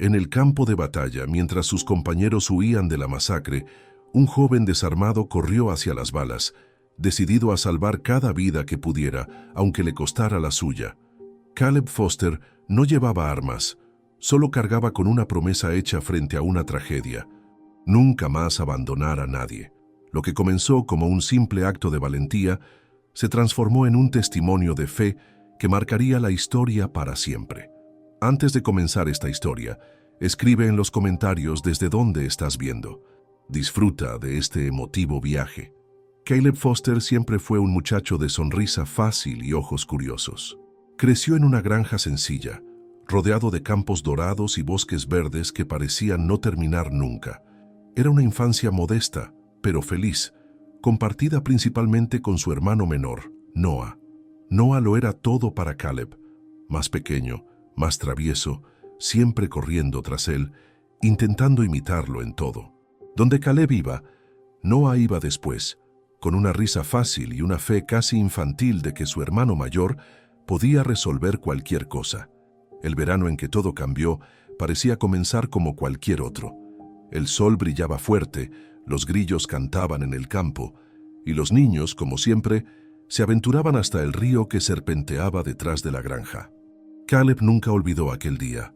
En el campo de batalla, mientras sus compañeros huían de la masacre, un joven desarmado corrió hacia las balas, decidido a salvar cada vida que pudiera, aunque le costara la suya. Caleb Foster no llevaba armas, solo cargaba con una promesa hecha frente a una tragedia: nunca más abandonar a nadie. Lo que comenzó como un simple acto de valentía se transformó en un testimonio de fe que marcaría la historia para siempre. Antes de comenzar esta historia, escribe en los comentarios desde dónde estás viendo. Disfruta de este emotivo viaje. Caleb Foster siempre fue un muchacho de sonrisa fácil y ojos curiosos. Creció en una granja sencilla, rodeado de campos dorados y bosques verdes que parecían no terminar nunca. Era una infancia modesta, pero feliz, compartida principalmente con su hermano menor, Noah. Noah lo era todo para Caleb, más pequeño, más travieso, siempre corriendo tras él, intentando imitarlo en todo. Donde Caleb iba, Noah iba después, con una risa fácil y una fe casi infantil de que su hermano mayor podía resolver cualquier cosa. El verano en que todo cambió parecía comenzar como cualquier otro. El sol brillaba fuerte, los grillos cantaban en el campo, y los niños, como siempre, se aventuraban hasta el río que serpenteaba detrás de la granja. Caleb nunca olvidó aquel día.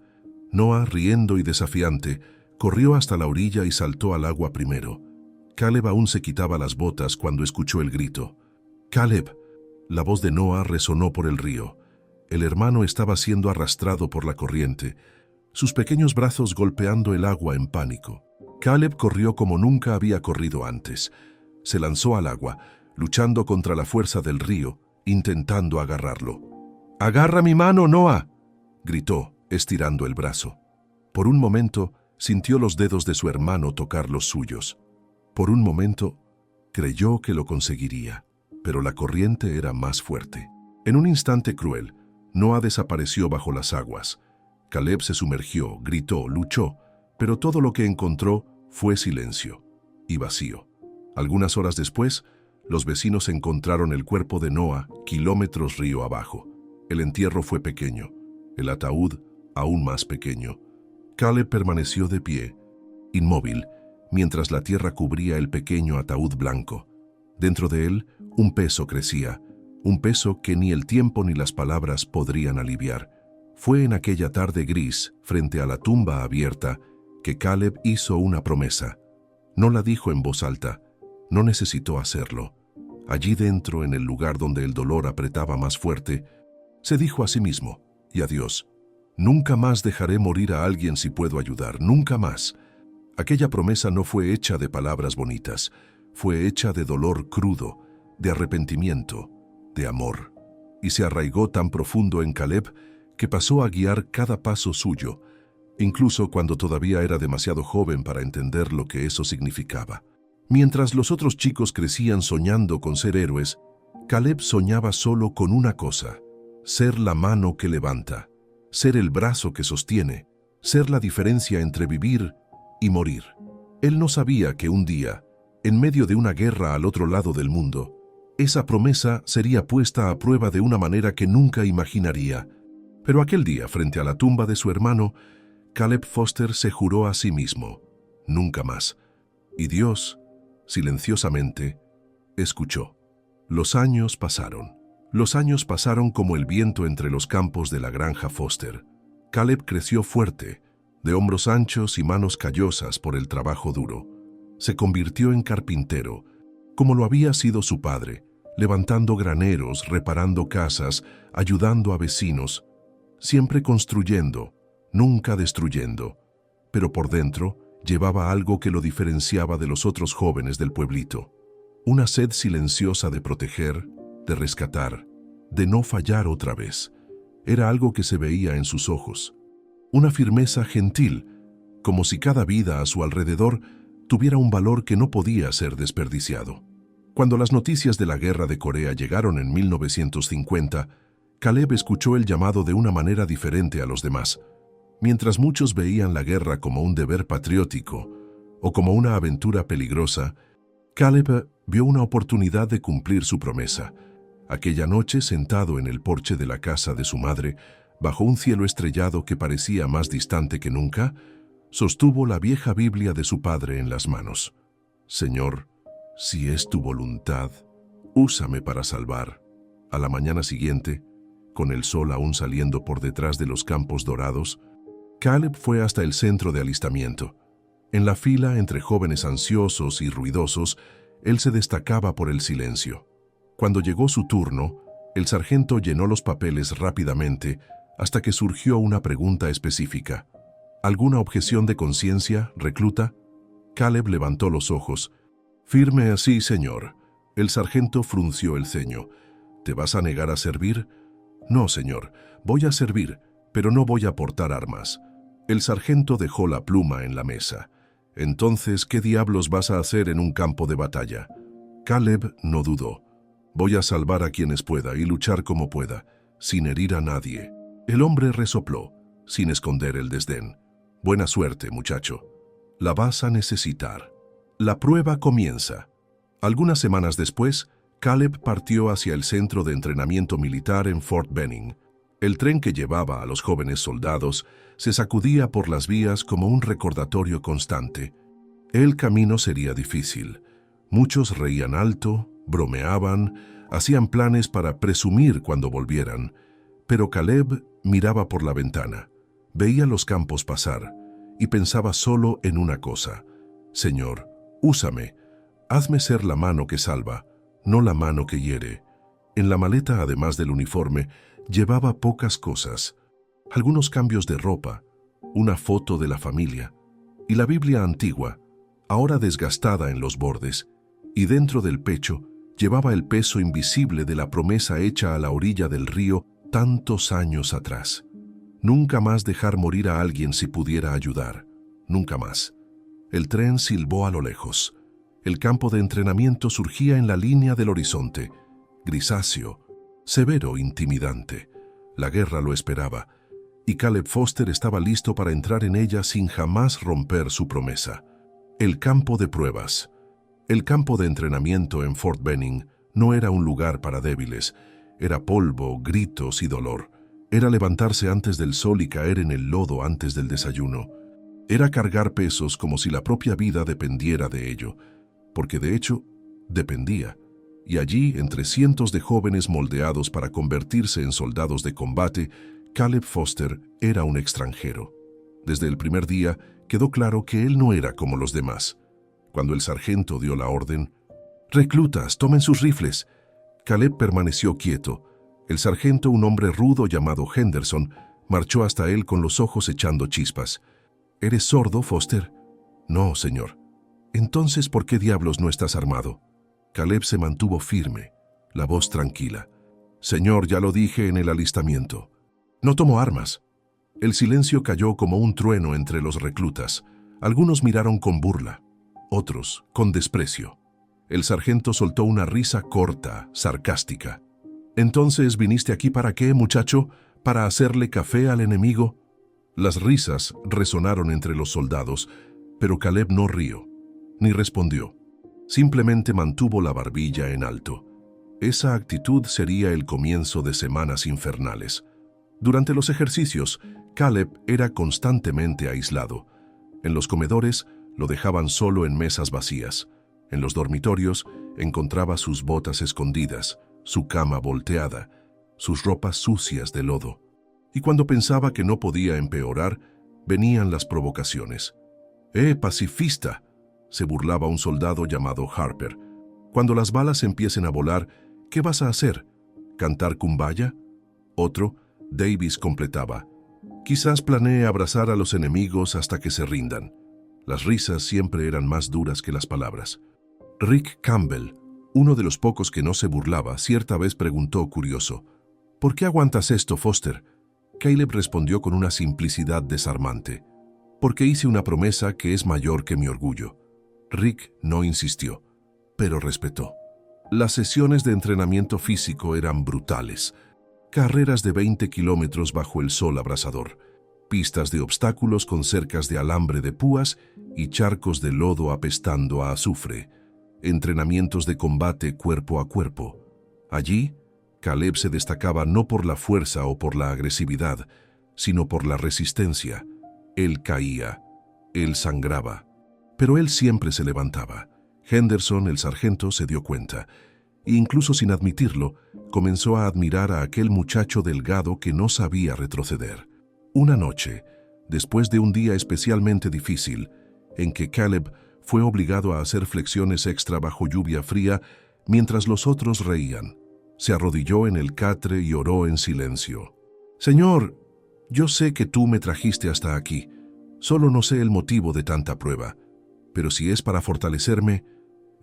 Noah, riendo y desafiante, corrió hasta la orilla y saltó al agua primero. Caleb aún se quitaba las botas cuando escuchó el grito. ¡Caleb! La voz de Noah resonó por el río. El hermano estaba siendo arrastrado por la corriente, sus pequeños brazos golpeando el agua en pánico. Caleb corrió como nunca había corrido antes. Se lanzó al agua, luchando contra la fuerza del río, intentando agarrarlo. «¡Agarra mi mano, Noah!», gritó, estirando el brazo. Por un momento, sintió los dedos de su hermano tocar los suyos. Por un momento, creyó que lo conseguiría, pero la corriente era más fuerte. En un instante cruel, Noah desapareció bajo las aguas. Caleb se sumergió, gritó, luchó, pero todo lo que encontró fue silencio y vacío. Algunas horas después, los vecinos encontraron el cuerpo de Noah kilómetros río abajo. El entierro fue pequeño, el ataúd aún más pequeño. Caleb permaneció de pie, inmóvil, mientras la tierra cubría el pequeño ataúd blanco. Dentro de él, un peso crecía, un peso que ni el tiempo ni las palabras podrían aliviar. Fue en aquella tarde gris, frente a la tumba abierta, que Caleb hizo una promesa. No la dijo en voz alta, no necesitó hacerlo. Allí dentro, en el lugar donde el dolor apretaba más fuerte, se dijo a sí mismo y a Dios: «Nunca más dejaré morir a alguien si puedo ayudar, nunca más». Aquella promesa no fue hecha de palabras bonitas, fue hecha de dolor crudo, de arrepentimiento, de amor. Y se arraigó tan profundo en Caleb que pasó a guiar cada paso suyo, incluso cuando todavía era demasiado joven para entender lo que eso significaba. Mientras los otros chicos crecían soñando con ser héroes, Caleb soñaba solo con una cosa: ser la mano que levanta, ser el brazo que sostiene, ser la diferencia entre vivir y morir. Él no sabía que un día, en medio de una guerra al otro lado del mundo, esa promesa sería puesta a prueba de una manera que nunca imaginaría. Pero aquel día, frente a la tumba de su hermano, Caleb Foster se juró a sí mismo: nunca más. Y Dios, silenciosamente, escuchó. Los años pasaron. Los años pasaron como el viento entre los campos de la granja Foster. Caleb creció fuerte, de hombros anchos y manos callosas por el trabajo duro. Se convirtió en carpintero, como lo había sido su padre, levantando graneros, reparando casas, ayudando a vecinos, siempre construyendo, nunca destruyendo. Pero por dentro llevaba algo que lo diferenciaba de los otros jóvenes del pueblito. Una sed silenciosa de proteger, de rescatar, de no fallar otra vez. Era algo que se veía en sus ojos. Una firmeza gentil, como si cada vida a su alrededor tuviera un valor que no podía ser desperdiciado. Cuando las noticias de la guerra de Corea llegaron en 1950, Caleb escuchó el llamado de una manera diferente a los demás. Mientras muchos veían la guerra como un deber patriótico o como una aventura peligrosa, Caleb vio una oportunidad de cumplir su promesa. Aquella noche, sentado en el porche de la casa de su madre, bajo un cielo estrellado que parecía más distante que nunca, sostuvo la vieja Biblia de su padre en las manos. Señor, si es tu voluntad, úsame para salvar. A la mañana siguiente, con el sol aún saliendo por detrás de los campos dorados, Caleb fue hasta el centro de alistamiento. En la fila entre jóvenes ansiosos y ruidosos, él se destacaba por el silencio. Cuando llegó su turno, el sargento llenó los papeles rápidamente hasta que surgió una pregunta específica. ¿Alguna objeción de conciencia, recluta? Caleb levantó los ojos. Firme así, señor. El sargento frunció el ceño. ¿Te vas a negar a servir? No, señor. Voy a servir, pero no voy a portar armas. El sargento dejó la pluma en la mesa. Entonces, ¿qué diablos vas a hacer en un campo de batalla? Caleb no dudó. Voy a salvar a quienes pueda y luchar como pueda, sin herir a nadie. El hombre resopló, sin esconder el desdén. Buena suerte, muchacho. La vas a necesitar. La prueba comienza. Algunas semanas después, Caleb partió hacia el centro de entrenamiento militar en Fort Benning. El tren que llevaba a los jóvenes soldados se sacudía por las vías como un recordatorio constante. El camino sería difícil. Muchos reían alto, bromeaban, hacían planes para presumir cuando volvieran. Pero Caleb miraba por la ventana, veía los campos pasar y pensaba solo en una cosa. Señor, úsame, hazme ser la mano que salva, no la mano que hiere. En la maleta, además del uniforme, llevaba pocas cosas. Algunos cambios de ropa, una foto de la familia y la Biblia antigua, ahora desgastada en los bordes, y dentro del pecho llevaba el peso invisible de la promesa hecha a la orilla del río tantos años atrás. Nunca más dejar morir a alguien si pudiera ayudar. Nunca más. El tren silbó a lo lejos. El campo de entrenamiento surgía en la línea del horizonte, grisáceo, severo, intimidante. La guerra lo esperaba, y Caleb Foster estaba listo para entrar en ella sin jamás romper su promesa. El campo de pruebas. El campo de entrenamiento en Fort Benning no era un lugar para débiles. Era polvo, gritos y dolor. Era levantarse antes del sol y caer en el lodo antes del desayuno. Era cargar pesos como si la propia vida dependiera de ello, porque de hecho, dependía. Y allí, entre cientos de jóvenes moldeados para convertirse en soldados de combate, Caleb Foster era un extranjero. Desde el primer día quedó claro que él no era como los demás. Cuando el sargento dio la orden, «Reclutas, tomen sus rifles», Caleb permaneció quieto. El sargento, un hombre rudo llamado Henderson, marchó hasta él con los ojos echando chispas. «¿Eres sordo, Foster?» «No, señor». «Entonces, ¿por qué diablos no estás armado?» Caleb se mantuvo firme, la voz tranquila. «Señor, ya lo dije en el alistamiento. No tomo armas». El silencio cayó como un trueno entre los reclutas. Algunos miraron con burla, otros con desprecio. El sargento soltó una risa corta, sarcástica. «¿Entonces viniste aquí para qué, muchacho? ¿Para hacerle café al enemigo?» Las risas resonaron entre los soldados, pero Caleb no rió, ni respondió. Simplemente mantuvo la barbilla en alto. Esa actitud sería el comienzo de semanas infernales. Durante los ejercicios, Caleb era constantemente aislado. En los comedores lo dejaban solo en mesas vacías. En los dormitorios encontraba sus botas escondidas, su cama volteada, sus ropas sucias de lodo. Y cuando pensaba que no podía empeorar, venían las provocaciones. Pacifista!», se burlaba un soldado llamado Harper. «Cuando las balas empiecen a volar, ¿qué vas a hacer? ¿Cantar kumbaya?». Otro, Davis, completaba: «Quizás planee abrazar a los enemigos hasta que se rindan». Las risas siempre eran más duras que las palabras. Rick Campbell, uno de los pocos que no se burlaba, cierta vez preguntó curioso: «¿Por qué aguantas esto, Foster?». Caleb respondió con una simplicidad desarmante: «Porque hice una promesa que es mayor que mi orgullo». Rick no insistió, pero respetó. Las sesiones de entrenamiento físico eran brutales. Carreras de 20 kilómetros bajo el sol abrasador, pistas de obstáculos con cercas de alambre de púas y charcos de lodo apestando a azufre, entrenamientos de combate cuerpo a cuerpo. Allí, Caleb se destacaba no por la fuerza o por la agresividad, sino por la resistencia. Él caía, él sangraba, pero él siempre se levantaba. Henderson, el sargento, se dio cuenta, e incluso sin admitirlo, comenzó a admirar a aquel muchacho delgado que no sabía retroceder. Una noche, después de un día especialmente difícil, en que Caleb fue obligado a hacer flexiones extra bajo lluvia fría mientras los otros reían, se arrodilló en el catre y oró en silencio. «Señor, yo sé que tú me trajiste hasta aquí, solo no sé el motivo de tanta prueba, pero si es para fortalecerme,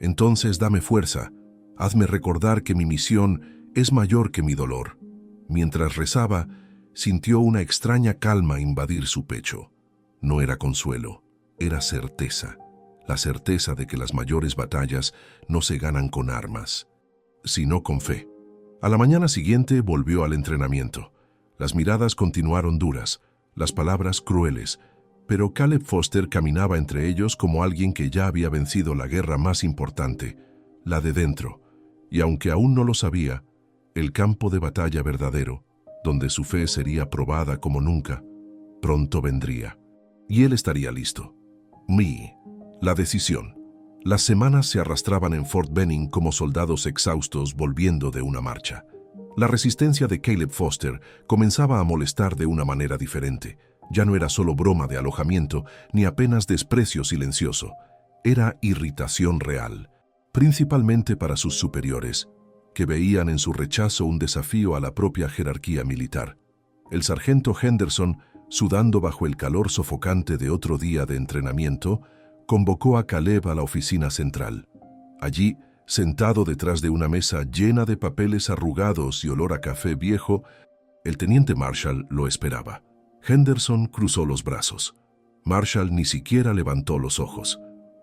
entonces dame fuerza, hazme recordar que mi misión es mayor que mi dolor». Mientras rezaba, sintió una extraña calma invadir su pecho. No era consuelo, era certeza, la certeza de que las mayores batallas no se ganan con armas, sino con fe. A la mañana siguiente volvió al entrenamiento. Las miradas continuaron duras, las palabras crueles, pero Caleb Foster caminaba entre ellos como alguien que ya había vencido la guerra más importante, la de dentro, y aunque aún no lo sabía, el campo de batalla verdadero, donde su fe sería probada como nunca, pronto vendría, y él estaría listo. La decisión. Las semanas se arrastraban en Fort Benning como soldados exhaustos volviendo de una marcha. La resistencia de Caleb Foster comenzaba a molestar de una manera diferente. Ya no era solo broma de alojamiento, ni apenas desprecio silencioso. Era irritación real, principalmente para sus superiores, que veían en su rechazo un desafío a la propia jerarquía militar. El sargento Henderson, sudando bajo el calor sofocante de otro día de entrenamiento, convocó a Caleb a la oficina central. Allí, sentado detrás de una mesa llena de papeles arrugados y olor a café viejo, el teniente Marshall lo esperaba. Henderson cruzó los brazos. Marshall ni siquiera levantó los ojos.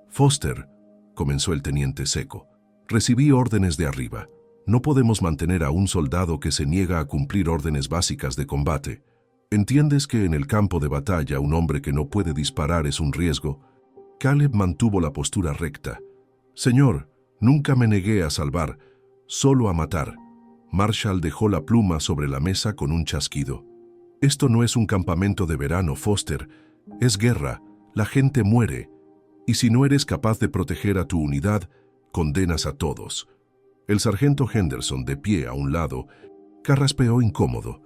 «Foster», comenzó el teniente seco, «recibí órdenes de arriba. No podemos mantener a un soldado que se niega a cumplir órdenes básicas de combate. ¿Entiendes que en el campo de batalla un hombre que no puede disparar es un riesgo?» Caleb mantuvo la postura recta. «Señor, nunca me negué a salvar, solo a matar». Marshall dejó la pluma sobre la mesa con un chasquido. «Esto no es un campamento de verano, Foster. Es guerra, la gente muere. Y si no eres capaz de proteger a tu unidad, condenas a todos». El sargento Henderson, de pie a un lado, carraspeó incómodo.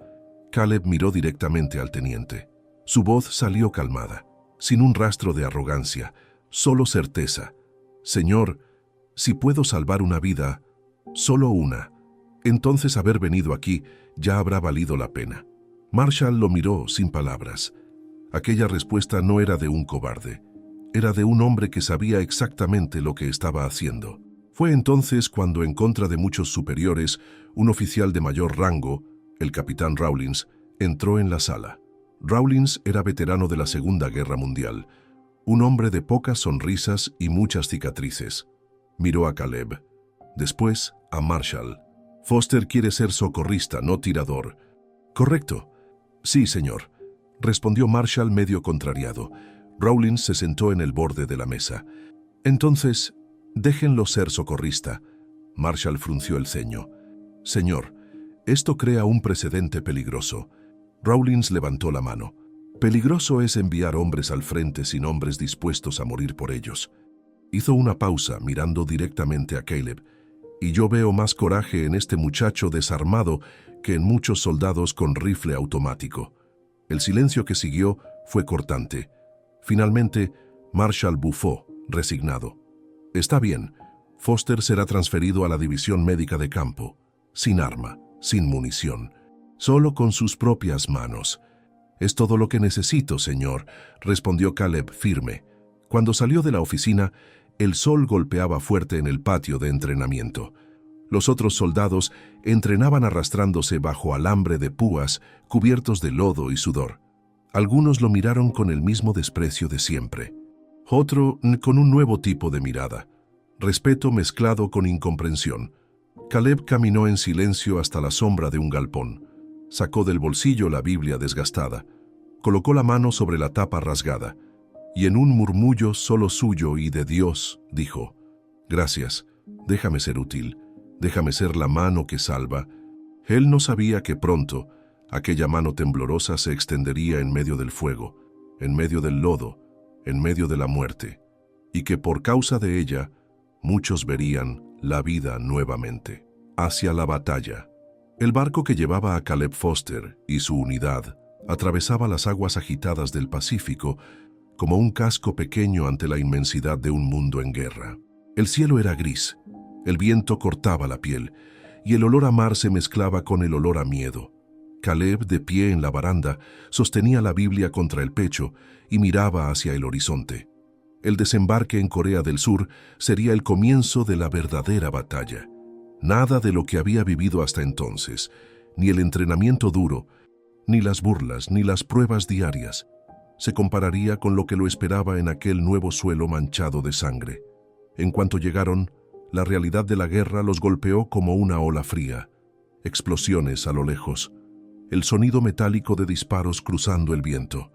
Caleb miró directamente al teniente. Su voz salió calmada, sin un rastro de arrogancia, solo certeza. «Señor, si puedo salvar una vida, solo una, entonces haber venido aquí ya habrá valido la pena». Marshall lo miró sin palabras. Aquella respuesta no era de un cobarde, era de un hombre que sabía exactamente lo que estaba haciendo. Fue entonces cuando, en contra de muchos superiores, un oficial de mayor rango, el capitán Rawlins, entró en la sala. Rawlins era veterano de la Segunda Guerra Mundial, un hombre de pocas sonrisas y muchas cicatrices. Miró a Caleb, después a Marshall. «Foster quiere ser socorrista, no tirador». «Correcto». «Sí, señor», respondió Marshall medio contrariado. Rawlins se sentó en el borde de la mesa. «Entonces, déjenlo ser socorrista». Marshall frunció el ceño. «Señor, esto crea un precedente peligroso». Rawlins levantó la mano. «Peligroso es enviar hombres al frente sin hombres dispuestos a morir por ellos». Hizo una pausa mirando directamente a Caleb. «Y yo veo más coraje en este muchacho desarmado que en muchos soldados con rifle automático». El silencio que siguió fue cortante. Finalmente, Marshall bufó, resignado. «Está bien. Foster será transferido a la división médica de campo, sin arma, sin munición, solo con sus propias manos». «Es todo lo que necesito, señor», respondió Caleb firme. Cuando salió de la oficina, el sol golpeaba fuerte en el patio de entrenamiento. Los otros soldados entrenaban arrastrándose bajo alambre de púas, cubiertos de lodo y sudor. Algunos lo miraron con el mismo desprecio de siempre. Otro con un nuevo tipo de mirada, respeto mezclado con incomprensión. Caleb caminó en silencio hasta la sombra de un galpón. Sacó del bolsillo la Biblia desgastada, colocó la mano sobre la tapa rasgada, y en un murmullo solo suyo y de Dios, dijo: «Gracias, déjame ser útil, déjame ser la mano que salva». Él no sabía que pronto aquella mano temblorosa se extendería en medio del fuego, en medio del lodo, en medio de la muerte, y que por causa de ella muchos verían la vida nuevamente. Hacia la batalla. El barco que llevaba a Caleb Foster y su unidad atravesaba las aguas agitadas del Pacífico como un casco pequeño ante la inmensidad de un mundo en guerra. El cielo era gris, el viento cortaba la piel, y el olor a mar se mezclaba con el olor a miedo. Caleb, de pie en la baranda, sostenía la Biblia contra el pecho y miraba hacia el horizonte. El desembarque en Corea del Sur sería el comienzo de la verdadera batalla. Nada de lo que había vivido hasta entonces, ni el entrenamiento duro, ni las burlas, ni las pruebas diarias, se compararía con lo que lo esperaba en aquel nuevo suelo manchado de sangre. En cuanto llegaron, la realidad de la guerra los golpeó como una ola fría. Explosiones a lo lejos, el sonido metálico de disparos cruzando el viento,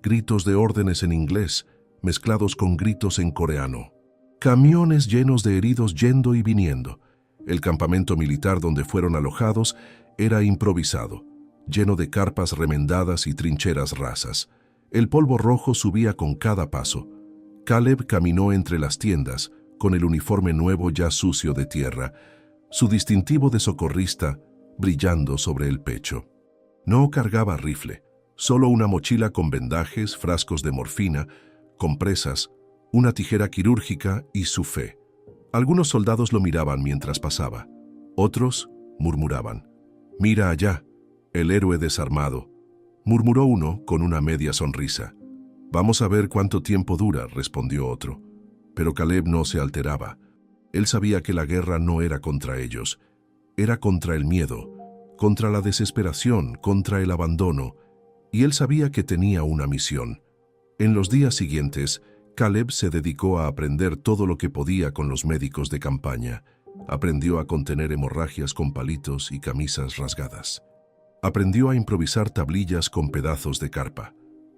gritos de órdenes en inglés mezclados con gritos en coreano, camiones llenos de heridos yendo y viniendo. El campamento militar donde fueron alojados era improvisado, lleno de carpas remendadas y trincheras rasas. El polvo rojo subía con cada paso. Caleb caminó entre las tiendas, con el uniforme nuevo ya sucio de tierra, su distintivo de socorrista brillando sobre el pecho. No cargaba rifle, solo una mochila con vendajes, frascos de morfina, compresas, una tijera quirúrgica y su fe. Algunos soldados lo miraban mientras pasaba. Otros murmuraban: «Mira allá, el héroe desarmado», murmuró uno con una media sonrisa. «Vamos a ver cuánto tiempo dura», respondió otro. Pero Caleb no se alteraba. Él sabía que la guerra no era contra ellos, era contra el miedo, contra la desesperación, contra el abandono, y él sabía que tenía una misión. En los días siguientes, Caleb se dedicó a aprender todo lo que podía con los médicos de campaña. Aprendió a contener hemorragias con palitos y camisas rasgadas. Aprendió a improvisar tablillas con pedazos de carpa.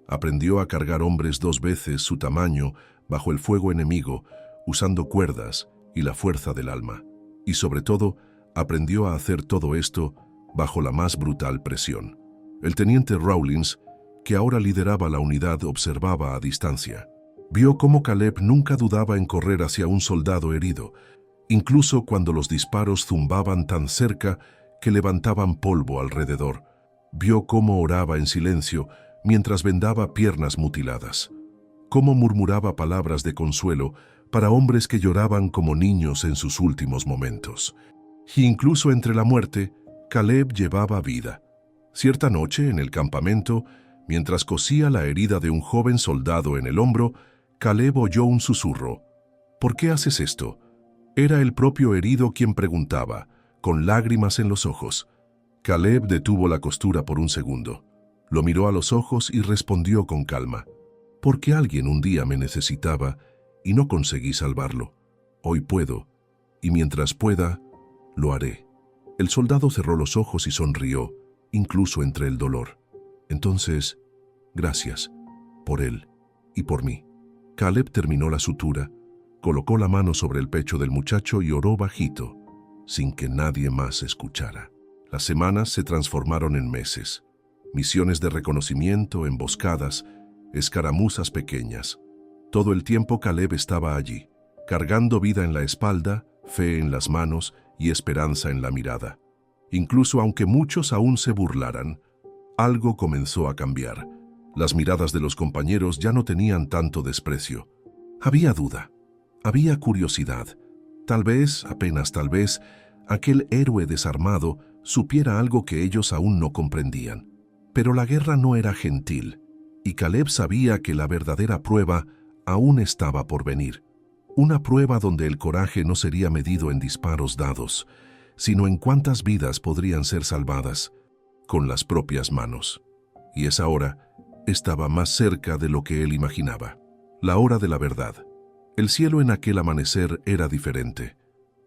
Aprendió a cargar hombres 2 veces su tamaño bajo el fuego enemigo, usando cuerdas y la fuerza del alma. Y sobre todo, aprendió a hacer todo esto bajo la más brutal presión. El teniente Rawlins, que ahora lideraba la unidad, observaba a distancia. Vio cómo Caleb nunca dudaba en correr hacia un soldado herido, incluso cuando los disparos zumbaban tan cerca que levantaban polvo alrededor. Vio cómo oraba en silencio mientras vendaba piernas mutiladas, cómo murmuraba palabras de consuelo para hombres que lloraban como niños en sus últimos momentos. Y incluso entre la muerte, Caleb llevaba vida. Cierta noche, en el campamento, mientras cosía la herida de un joven soldado en el hombro, Caleb oyó un susurro. «¿Por qué haces esto?». Era el propio herido quien preguntaba, con lágrimas en los ojos. Caleb detuvo la costura por un segundo. Lo miró a los ojos y respondió con calma: «Porque alguien un día me necesitaba y no conseguí salvarlo. Hoy puedo, y mientras pueda, lo haré». El soldado cerró los ojos y sonrió, incluso entre el dolor. «Entonces, gracias, por él y por mí». Caleb terminó la sutura, colocó la mano sobre el pecho del muchacho y oró bajito, sin que nadie más escuchara. Las semanas se transformaron en meses. Misiones de reconocimiento, emboscadas, escaramuzas pequeñas. Todo el tiempo Caleb estaba allí, cargando vida en la espalda, fe en las manos y esperanza en la mirada. Incluso aunque muchos aún se burlaran, algo comenzó a cambiar. Las miradas de los compañeros ya no tenían tanto desprecio. Había duda, había curiosidad. Tal vez, apenas tal vez, aquel héroe desarmado supiera algo que ellos aún no comprendían. Pero la guerra no era gentil, y Caleb sabía que la verdadera prueba aún estaba por venir. Una prueba donde el coraje no sería medido en disparos dados, sino en cuántas vidas podrían ser salvadas con las propias manos. Y esa hora estaba más cerca de lo que él imaginaba. La hora de la verdad. El cielo en aquel amanecer era diferente.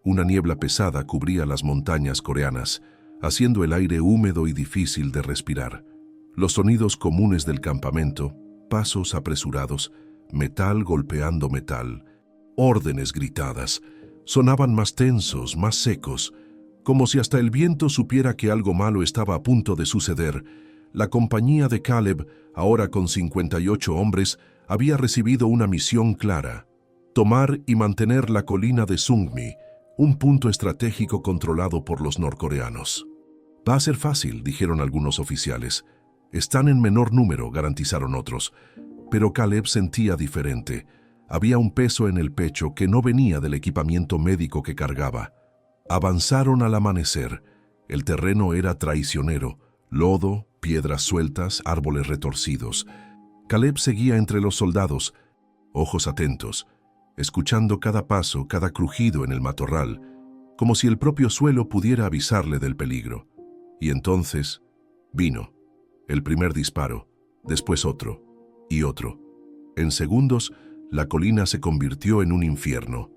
Una niebla pesada cubría las montañas coreanas, haciendo el aire húmedo y difícil de respirar. Los sonidos comunes del campamento, pasos apresurados, metal golpeando metal, órdenes gritadas, sonaban más tensos, más secos, Como si hasta el viento supiera que algo malo estaba a punto de suceder, la compañía de Caleb, ahora con 58 hombres, había recibido una misión clara: tomar y mantener la colina de Sungmi, un punto estratégico controlado por los norcoreanos. Va a ser fácil, dijeron algunos oficiales. Están en menor número, garantizaron otros. Pero Caleb sentía diferente. Había un peso en el pecho que no venía del equipamiento médico que cargaba. Avanzaron al amanecer. El terreno era traicionero: lodo, piedras sueltas, árboles retorcidos. Caleb seguía entre los soldados, ojos atentos, escuchando cada paso, cada crujido en el matorral, como si el propio suelo pudiera avisarle del peligro. Y entonces vino el primer disparo, después otro y otro. En segundos, la colina se convirtió en un infierno.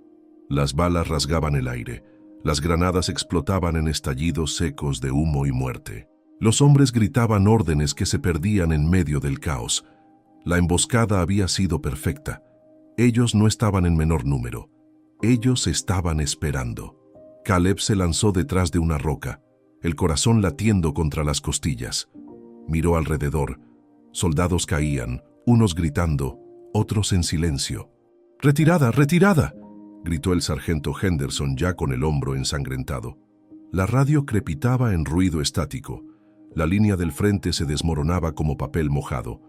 Las balas rasgaban el aire, las granadas explotaban en estallidos secos de humo y muerte. Los hombres gritaban órdenes que se perdían en medio del caos. La emboscada había sido perfecta. Ellos no estaban en menor número. Ellos estaban esperando. Caleb se lanzó detrás de una roca, el corazón latiendo contra las costillas. Miró alrededor. Soldados caían, unos gritando, otros en silencio. «¡Retirada, retirada!», gritó el sargento Henderson, ya con el hombro ensangrentado. La radio crepitaba en ruido estático. La línea del frente se desmoronaba como papel mojado.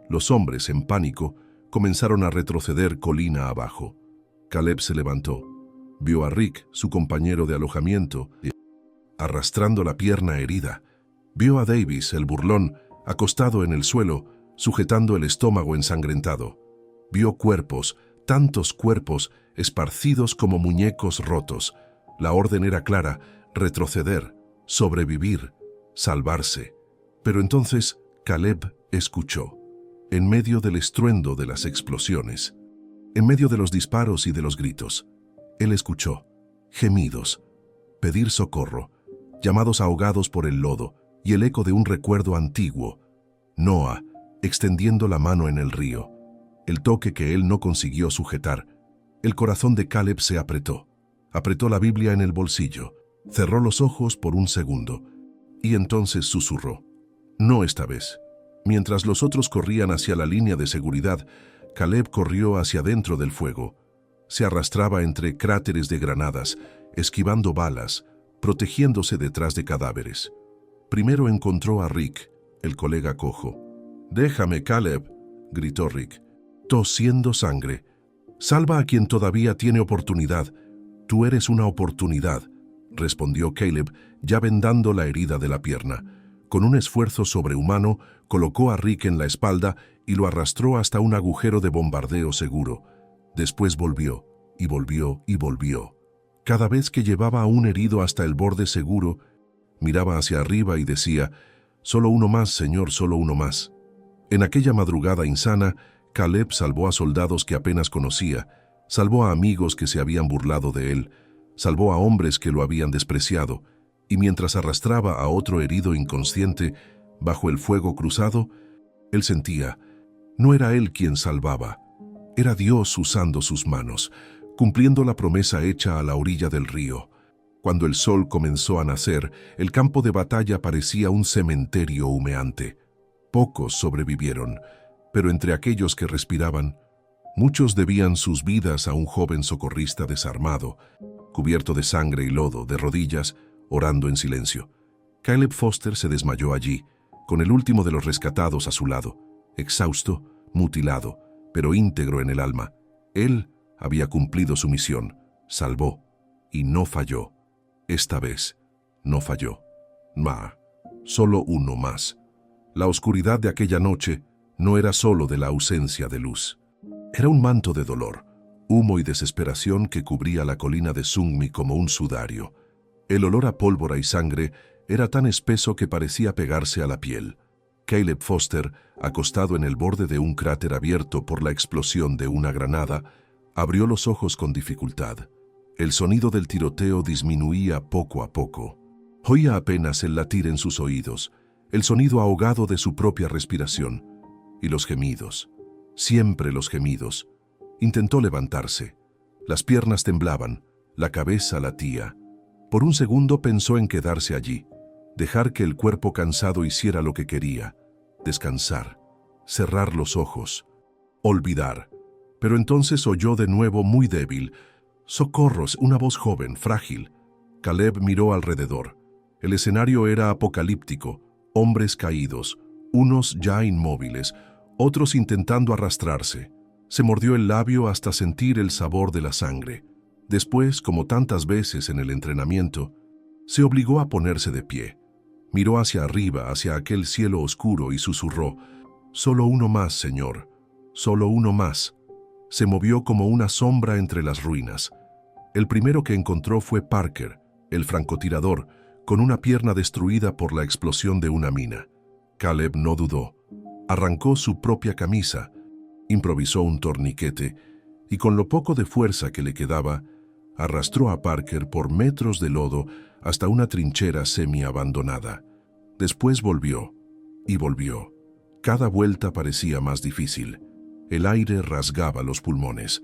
Los hombres, en pánico, comenzaron a retroceder colina abajo. Caleb se levantó. Vio a Rick, su compañero de alojamiento, arrastrando la pierna herida. Vio a Davis, el burlón, acostado en el suelo, sujetando el estómago ensangrentado. Vio cuerpos, tantos cuerpos, esparcidos como muñecos rotos. La orden era clara: retroceder, sobrevivir, salvarse. Pero entonces Caleb escuchó. En medio del estruendo de las explosiones, en medio de los disparos y de los gritos, él escuchó gemidos, pedir socorro, llamados ahogados por el lodo y el eco de un recuerdo antiguo: Noah, extendiendo la mano en el río. El toque que él no consiguió sujetar. El corazón de Caleb se apretó. Apretó la Biblia en el bolsillo, cerró los ojos por un segundo y entonces susurró: «No esta vez». Mientras los otros corrían hacia la línea de seguridad, Caleb corrió hacia dentro del fuego. Se arrastraba entre cráteres de granadas, esquivando balas, protegiéndose detrás de cadáveres. Primero encontró a Rick, el colega cojo. «Déjame, Caleb», gritó Rick, tosiendo sangre. «Salva a quien todavía tiene oportunidad. Tú eres una oportunidad», respondió Caleb, ya vendando la herida de la pierna. Con un esfuerzo sobrehumano, colocó a Rick en la espalda y lo arrastró hasta un agujero de bombardeo seguro. Después volvió, y volvió, y volvió. Cada vez que llevaba a un herido hasta el borde seguro, miraba hacia arriba y decía: «Solo uno más, señor, solo uno más». En aquella madrugada insana, Caleb salvó a soldados que apenas conocía, salvó a amigos que se habían burlado de él, salvó a hombres que lo habían despreciado, y mientras arrastraba a otro herido inconsciente bajo el fuego cruzado, él sentía: no era él quien salvaba, era Dios usando sus manos, cumpliendo la promesa hecha a la orilla del río. Cuando el sol comenzó a nacer, el campo de batalla parecía un cementerio humeante. Pocos sobrevivieron, pero entre aquellos que respiraban, muchos debían sus vidas a un joven socorrista desarmado, cubierto de sangre y lodo, de rodillas, orando en silencio. Caleb Foster se desmayó allí, con el último de los rescatados a su lado, exhausto, mutilado, pero íntegro en el alma. Él había cumplido su misión, salvó, y no falló. Esta vez, no falló. Solo uno más. La oscuridad de aquella noche no era solo de la ausencia de luz. Era un manto de dolor, humo y desesperación que cubría la colina de Sungmi como un sudario. El olor a pólvora y sangre era tan espeso que parecía pegarse a la piel. Caleb Foster, acostado en el borde de un cráter abierto por la explosión de una granada, abrió los ojos con dificultad. El sonido del tiroteo disminuía poco a poco. Oía apenas el latir en sus oídos, el sonido ahogado de su propia respiración. Y los gemidos, siempre los gemidos. Intentó levantarse. Las piernas temblaban, la cabeza latía. Por un segundo pensó en quedarse allí, dejar que el cuerpo cansado hiciera lo que quería, descansar, cerrar los ojos, olvidar. Pero entonces oyó de nuevo muy débil: «¡Socorros!», una voz joven, frágil. Caleb miró alrededor. El escenario era apocalíptico, hombres caídos, unos ya inmóviles, otros intentando arrastrarse. Se mordió el labio hasta sentir el sabor de la sangre. Después, como tantas veces en el entrenamiento, se obligó a ponerse de pie. Miró hacia arriba, hacia aquel cielo oscuro, y susurró: «Solo uno más, Señor, solo uno más». Se movió como una sombra entre las ruinas. El primero que encontró fue Parker, el francotirador, con una pierna destruida por la explosión de una mina. Caleb no dudó. Arrancó su propia camisa, improvisó un torniquete y, con lo poco de fuerza que le quedaba, arrastró a Parker por metros de lodo hasta una trinchera semi-abandonada. Después volvió y volvió. Cada vuelta parecía más difícil. El aire rasgaba los pulmones.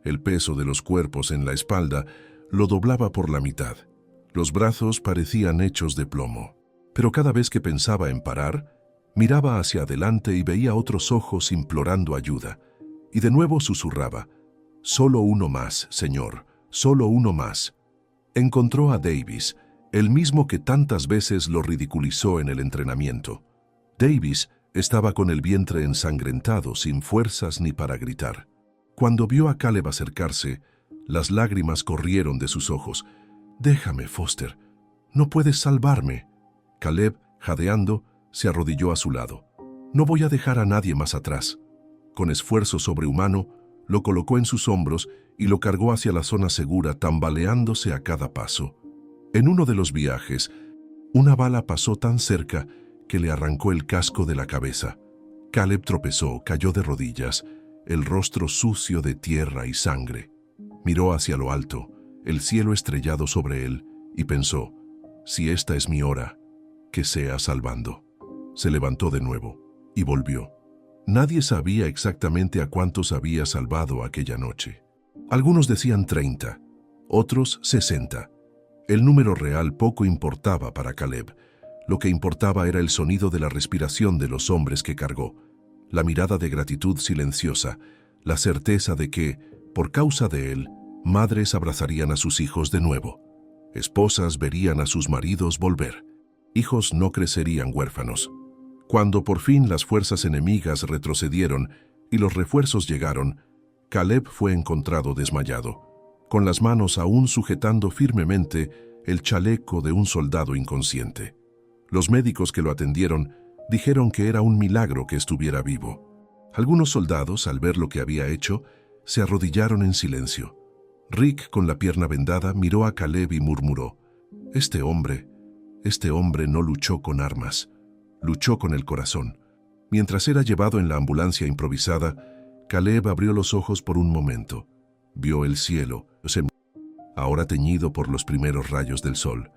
El peso de los cuerpos en la espalda lo doblaba por la mitad. Los brazos parecían hechos de plomo. Pero cada vez que pensaba en parar, miraba hacia adelante y veía otros ojos implorando ayuda. Y de nuevo susurraba: «Solo uno más, Señor, solo uno más». Encontró a Davis, el mismo que tantas veces lo ridiculizó en el entrenamiento. Davis estaba con el vientre ensangrentado, sin fuerzas ni para gritar. Cuando vio a Caleb acercarse, las lágrimas corrieron de sus ojos. «Déjame, Foster. No puedes salvarme». Caleb, jadeando, se arrodilló a su lado. «No voy a dejar a nadie más atrás». Con esfuerzo sobrehumano, lo colocó en sus hombros y lo cargó hacia la zona segura, tambaleándose a cada paso. En uno de los viajes, una bala pasó tan cerca que le arrancó el casco de la cabeza. Caleb tropezó, cayó de rodillas, el rostro sucio de tierra y sangre. Miró hacia lo alto, el cielo estrellado sobre él, y pensó: «Si esta es mi hora, que sea salvando». Se levantó de nuevo y volvió. Nadie sabía exactamente a cuántos había salvado aquella noche. Algunos decían 30, otros 60. El número real poco importaba para Caleb. Lo que importaba era el sonido de la respiración de los hombres que cargó, la mirada de gratitud silenciosa, la certeza de que, por causa de él, madres abrazarían a sus hijos de nuevo, esposas verían a sus maridos volver, hijos no crecerían huérfanos. Cuando por fin las fuerzas enemigas retrocedieron y los refuerzos llegaron, Caleb fue encontrado desmayado, con las manos aún sujetando firmemente el chaleco de un soldado inconsciente. Los médicos que lo atendieron dijeron que era un milagro que estuviera vivo. Algunos soldados, al ver lo que había hecho, se arrodillaron en silencio. Rick, con la pierna vendada, miró a Caleb y murmuró: Este hombre no luchó con armas, luchó con el corazón». Mientras era llevado en la ambulancia improvisada, Caleb abrió los ojos por un momento. Vio el cielo, ahora teñido por los primeros rayos del sol.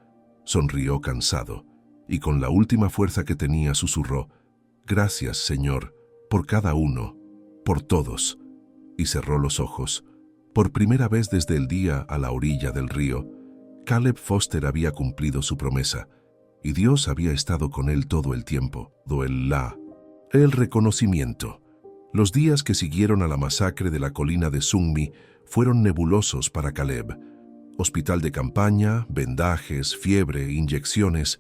Sonrió cansado, y con la última fuerza que tenía susurró: «Gracias, Señor, por cada uno, por todos». Y cerró los ojos. Por primera vez desde el día a la orilla del río, Caleb Foster había cumplido su promesa, y Dios había estado con él todo el tiempo. El reconocimiento. Los días que siguieron a la masacre de la colina de Sungmi fueron nebulosos para Caleb. Hospital de campaña, vendajes, fiebre, inyecciones.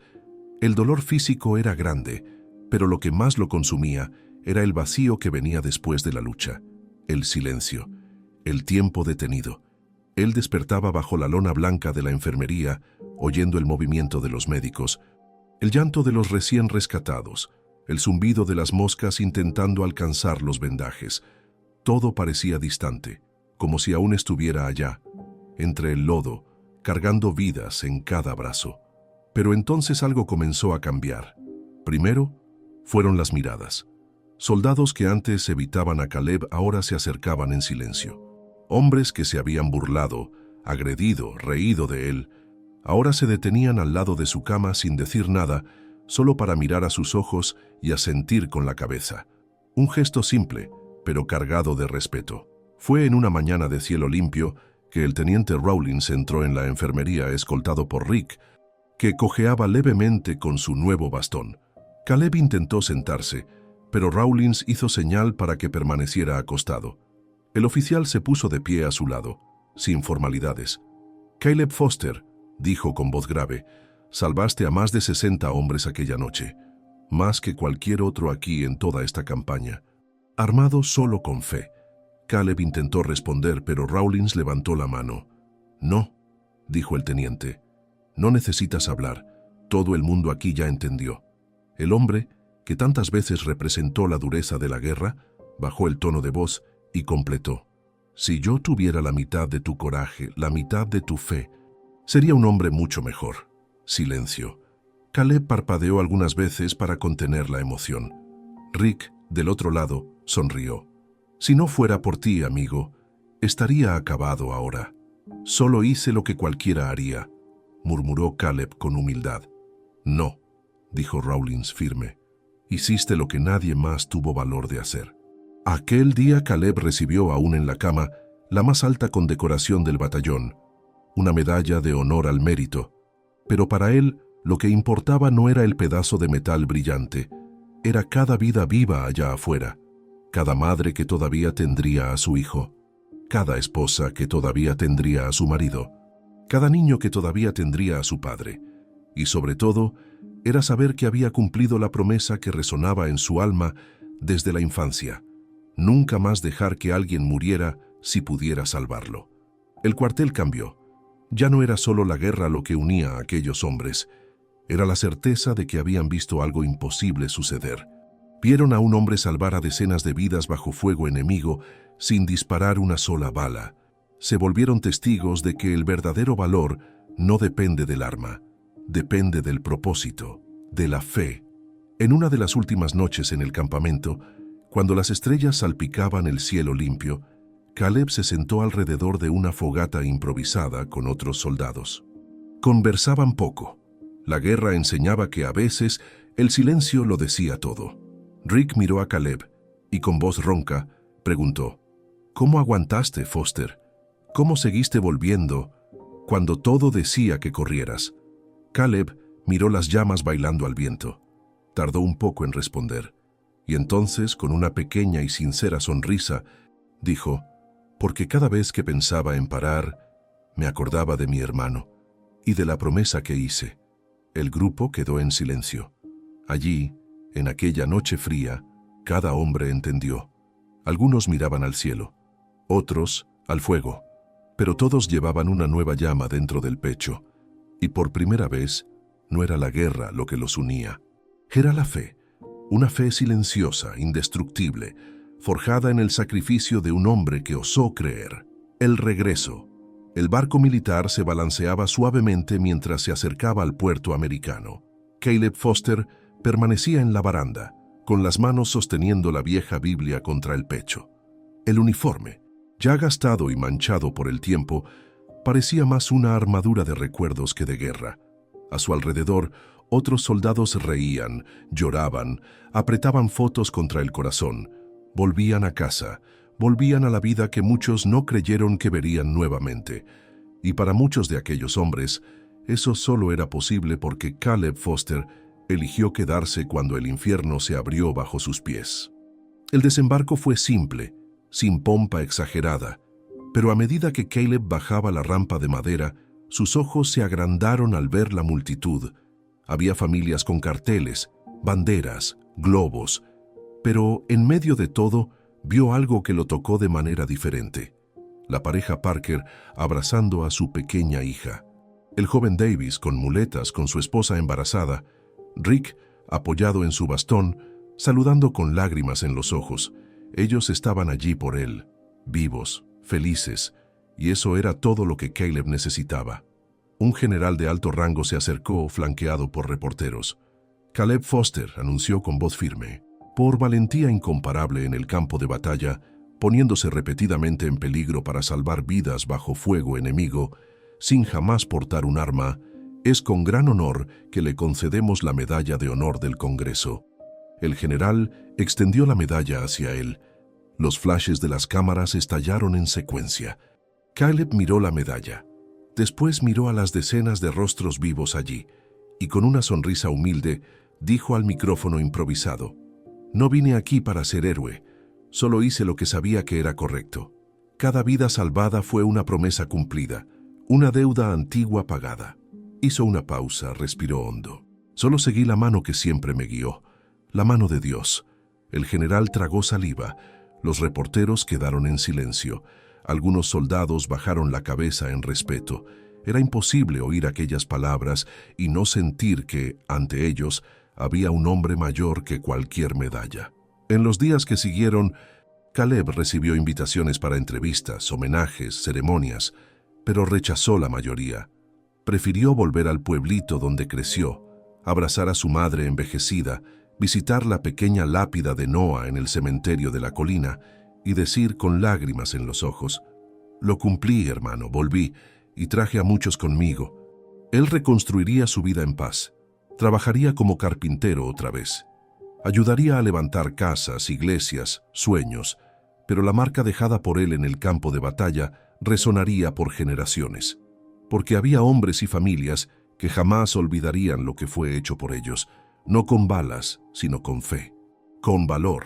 El dolor físico era grande, pero lo que más lo consumía era el vacío que venía después de la lucha. El silencio, el tiempo detenido. Él despertaba bajo la lona blanca de la enfermería, oyendo el movimiento de los médicos, el llanto de los recién rescatados, el zumbido de las moscas intentando alcanzar los vendajes. Todo parecía distante, como si aún estuviera allá, entre el lodo, cargando vidas en cada brazo. Pero entonces algo comenzó a cambiar. Primero, fueron las miradas. Soldados que antes evitaban a Caleb ahora se acercaban en silencio. Hombres que se habían burlado, agredido, reído de él, ahora se detenían al lado de su cama sin decir nada, solo para mirar a sus ojos y asentir con la cabeza. Un gesto simple, pero cargado de respeto. Fue en una mañana de cielo limpio que el teniente Rawlins entró en la enfermería escoltado por Rick, que cojeaba levemente con su nuevo bastón. Caleb intentó sentarse, pero Rawlins hizo señal para que permaneciera acostado. El oficial se puso de pie a su lado, sin formalidades. «Caleb Foster», dijo con voz grave, «salvaste a más de 60 hombres aquella noche, más que cualquier otro aquí en toda esta campaña. Armado solo con fe». Caleb intentó responder, pero Rawlins levantó la mano. «No», dijo el teniente, «no necesitas hablar. Todo el mundo aquí ya entendió». El hombre, que tantas veces representó la dureza de la guerra, bajó el tono de voz y completó. «Si yo tuviera la mitad de tu coraje, la mitad de tu fe, sería un hombre mucho mejor». Silencio. Caleb parpadeó algunas veces para contener la emoción. Rick, del otro lado, sonrió. «Si no fuera por ti, amigo, estaría acabado ahora. Solo hice lo que cualquiera haría», murmuró Caleb con humildad. «No», dijo Rawlins firme. «Hiciste lo que nadie más tuvo valor de hacer». Aquel día Caleb recibió aún en la cama la más alta condecoración del batallón, una medalla de honor al mérito. Pero para él, lo que importaba no era el pedazo de metal brillante, era cada vida viva allá afuera, cada madre que todavía tendría a su hijo, cada esposa que todavía tendría a su marido, cada niño que todavía tendría a su padre, y sobre todo, era saber que había cumplido la promesa que resonaba en su alma desde la infancia: nunca más dejar que alguien muriera si pudiera salvarlo. El cuartel cambió. Ya no era solo la guerra lo que unía a aquellos hombres, era la certeza de que habían visto algo imposible suceder. Vieron a un hombre salvar a decenas de vidas bajo fuego enemigo sin disparar una sola bala. Se volvieron testigos de que el verdadero valor no depende del arma, depende del propósito, de la fe. En una de las últimas noches en el campamento, cuando las estrellas salpicaban el cielo limpio, Caleb se sentó alrededor de una fogata improvisada con otros soldados. Conversaban poco. La guerra enseñaba que a veces el silencio lo decía todo. Rick miró a Caleb y con voz ronca preguntó: «¿Cómo aguantaste, Foster? ¿Cómo seguiste volviendo cuando todo decía que corrieras?» Caleb miró las llamas bailando al viento. Tardó un poco en responder, y entonces, con una pequeña y sincera sonrisa, dijo: «Porque cada vez que pensaba en parar, me acordaba de mi hermano y de la promesa que hice». El grupo quedó en silencio. Allí, en aquella noche fría, cada hombre entendió. Algunos miraban al cielo, otros al fuego, pero todos llevaban una nueva llama dentro del pecho, y por primera vez no era la guerra lo que los unía. Era la fe, una fe silenciosa, indestructible, forjada en el sacrificio de un hombre que osó creer. El regreso. El barco militar se balanceaba suavemente mientras se acercaba al puerto americano. Caleb Foster permanecía en la baranda, con las manos sosteniendo la vieja Biblia contra el pecho. El uniforme, ya gastado y manchado por el tiempo, parecía más una armadura de recuerdos que de guerra. A su alrededor, otros soldados reían, lloraban, apretaban fotos contra el corazón, volvían a casa, volvían a la vida que muchos no creyeron que verían nuevamente. Y para muchos de aquellos hombres, eso solo era posible porque Caleb Foster eligió quedarse cuando el infierno se abrió bajo sus pies. El desembarco fue simple, sin pompa exagerada, pero a medida que Caleb bajaba la rampa de madera, sus ojos se agrandaron al ver la multitud. Había familias con carteles, banderas, globos, pero en medio de todo vio algo que lo tocó de manera diferente. La pareja Parker abrazando a su pequeña hija. El joven Davis con muletas con su esposa embarazada. Rick apoyado en su bastón, saludando con lágrimas en los ojos. Ellos estaban allí por él, vivos, felices, y eso era todo lo que Caleb necesitaba. Un general de alto rango se acercó, flanqueado por reporteros. «Caleb Foster», anunció con voz firme, por valentía incomparable en el campo de batalla, poniéndose repetidamente en peligro para salvar vidas bajo fuego enemigo, sin jamás portar un arma, es con gran honor que le concedemos la medalla de honor del Congreso. El general extendió la medalla hacia él. Los flashes de las cámaras estallaron en secuencia. Caleb miró la medalla. Después miró a las decenas de rostros vivos allí, y con una sonrisa humilde, dijo al micrófono improvisado: «No vine aquí para ser héroe, solo hice lo que sabía que era correcto. Cada vida salvada fue una promesa cumplida, una deuda antigua pagada». Hizo una pausa, respiró hondo. «Solo seguí la mano que siempre me guió, la mano de Dios». El general tragó saliva. Los reporteros quedaron en silencio. Algunos soldados bajaron la cabeza en respeto. Era imposible oír aquellas palabras y no sentir que, ante ellos, había un hombre mayor que cualquier medalla. En los días que siguieron, Caleb recibió invitaciones para entrevistas, homenajes, ceremonias, pero rechazó la mayoría. Prefirió volver al pueblito donde creció, abrazar a su madre envejecida, visitar la pequeña lápida de Noah en el cementerio de la colina y decir con lágrimas en los ojos: «Lo cumplí, hermano, volví y traje a muchos conmigo». Él reconstruiría su vida en paz. Trabajaría como carpintero otra vez. Ayudaría a levantar casas, iglesias, sueños, pero la marca dejada por él en el campo de batalla resonaría por generaciones, porque había hombres y familias que jamás olvidarían lo que fue hecho por ellos, no con balas, sino con fe, con valor,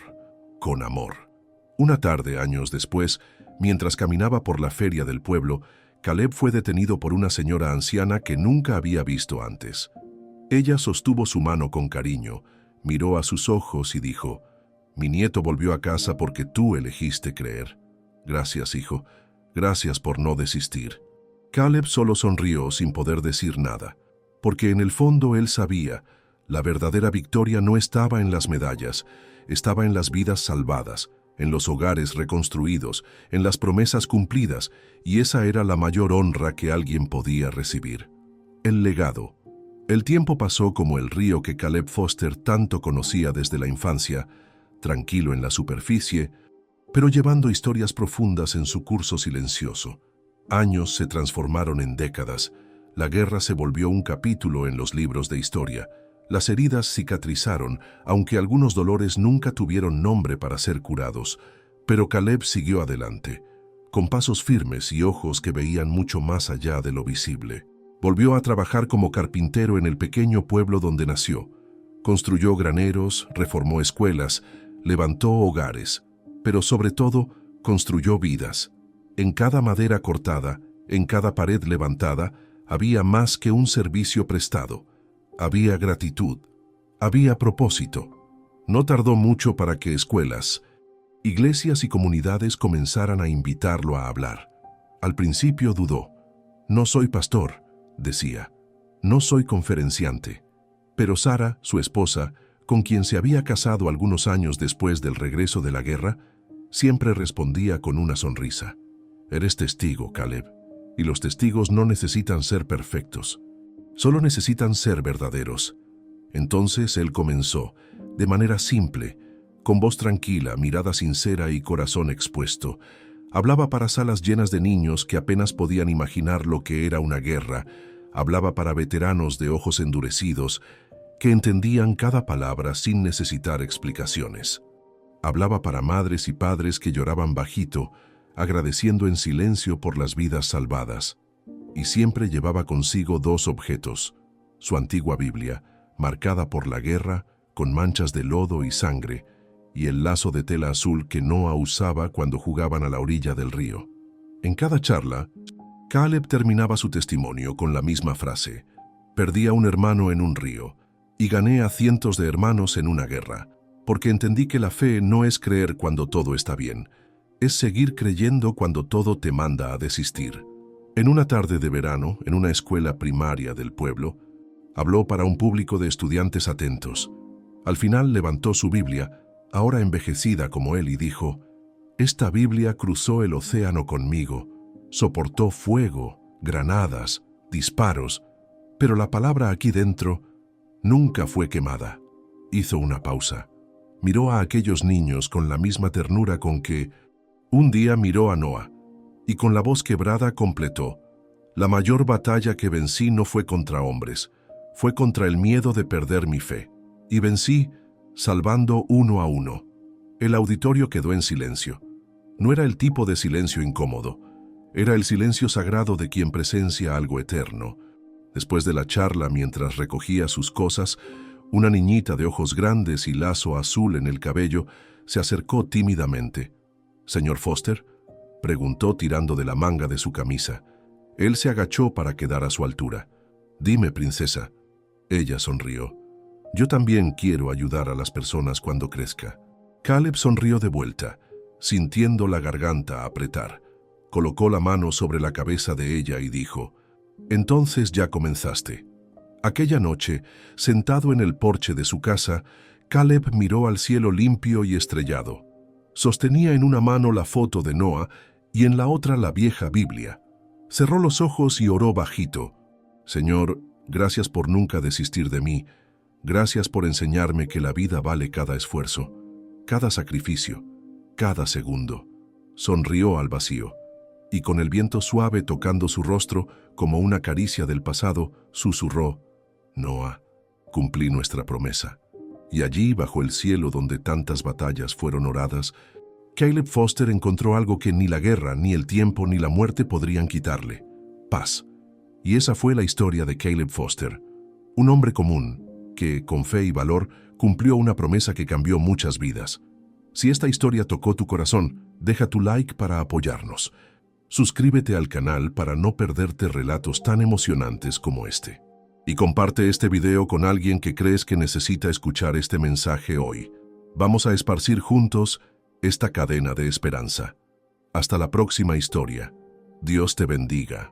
con amor. Una tarde, años después, mientras caminaba por la feria del pueblo, Caleb fue detenido por una señora anciana que nunca había visto antes. Ella sostuvo su mano con cariño, miró a sus ojos y dijo: «Mi nieto volvió a casa porque tú elegiste creer. Gracias, hijo. Gracias por no desistir». Caleb solo sonrió sin poder decir nada, porque en el fondo él sabía: la verdadera victoria no estaba en las medallas, estaba en las vidas salvadas, en los hogares reconstruidos, en las promesas cumplidas, y esa era la mayor honra que alguien podía recibir. El legado. El tiempo pasó como el río que Caleb Foster tanto conocía desde la infancia, tranquilo en la superficie, pero llevando historias profundas en su curso silencioso. Años se transformaron en décadas, la guerra se volvió un capítulo en los libros de historia. Las heridas cicatrizaron, aunque algunos dolores nunca tuvieron nombre para ser curados. Pero Caleb siguió adelante, con pasos firmes y ojos que veían mucho más allá de lo visible. Volvió a trabajar como carpintero en el pequeño pueblo donde nació. Construyó graneros, reformó escuelas, levantó hogares, pero sobre todo construyó vidas. En cada madera cortada, en cada pared levantada, había más que un servicio prestado. Había gratitud, había propósito. No tardó mucho para que escuelas, iglesias y comunidades comenzaran a invitarlo a hablar. Al principio dudó. «No soy pastor», decía. «No soy conferenciante». Pero Sara, su esposa, con quien se había casado algunos años después del regreso de la guerra, siempre respondía con una sonrisa: «Eres testigo, Caleb, y los testigos no necesitan ser perfectos. Solo necesitan ser verdaderos». Entonces él comenzó, de manera simple, con voz tranquila, mirada sincera y corazón expuesto. Hablaba para salas llenas de niños que apenas podían imaginar lo que era una guerra. Hablaba para veteranos de ojos endurecidos, que entendían cada palabra sin necesitar explicaciones. Hablaba para madres y padres que lloraban bajito, agradeciendo en silencio por las vidas salvadas. Y siempre llevaba consigo dos objetos: su antigua Biblia, marcada por la guerra, con manchas de lodo y sangre, y el lazo de tela azul que Noah usaba cuando jugaban a la orilla del río. En cada charla, Caleb terminaba su testimonio con la misma frase: «Perdí a un hermano en un río, y gané a cientos de hermanos en una guerra, porque entendí que la fe no es creer cuando todo está bien, es seguir creyendo cuando todo te manda a desistir». En una tarde de verano, en una escuela primaria del pueblo, habló para un público de estudiantes atentos. Al final levantó su Biblia, ahora envejecida como él, y dijo: «Esta Biblia cruzó el océano conmigo, soportó fuego, granadas, disparos, pero la palabra aquí dentro nunca fue quemada». Hizo una pausa. Miró a aquellos niños con la misma ternura con que un día miró a Noah, y con la voz quebrada completó: «La mayor batalla que vencí no fue contra hombres, fue contra el miedo de perder mi fe. Y vencí salvando uno a uno». El auditorio quedó en silencio. No era el tipo de silencio incómodo. Era el silencio sagrado de quien presencia algo eterno. Después de la charla, mientras recogía sus cosas, una niñita de ojos grandes y lazo azul en el cabello se acercó tímidamente. «¿Señor Foster?», preguntó tirando de la manga de su camisa. Él se agachó para quedar a su altura. «Dime, princesa». Ella sonrió. «Yo también quiero ayudar a las personas cuando crezca». Caleb sonrió de vuelta, sintiendo la garganta apretar. Colocó la mano sobre la cabeza de ella y dijo: «Entonces ya comenzaste». Aquella noche, sentado en el porche de su casa, Caleb miró al cielo limpio y estrellado. Sostenía en una mano la foto de Noah y en la otra la vieja Biblia. Cerró los ojos y oró bajito: «Señor, gracias por nunca desistir de mí. Gracias por enseñarme que la vida vale cada esfuerzo, cada sacrificio, cada segundo». Sonrió al vacío, y con el viento suave tocando su rostro como una caricia del pasado, susurró: «Noah, cumplí nuestra promesa». Y allí, bajo el cielo donde tantas batallas fueron oradas, Caleb Foster encontró algo que ni la guerra, ni el tiempo, ni la muerte podrían quitarle: paz. Y esa fue la historia de Caleb Foster, un hombre común que, con fe y valor, cumplió una promesa que cambió muchas vidas. Si esta historia tocó tu corazón, deja tu like para apoyarnos. Suscríbete al canal para no perderte relatos tan emocionantes como este. Y comparte este video con alguien que crees que necesita escuchar este mensaje hoy. Vamos a esparcir juntos esta cadena de esperanza. Hasta la próxima historia. Dios te bendiga.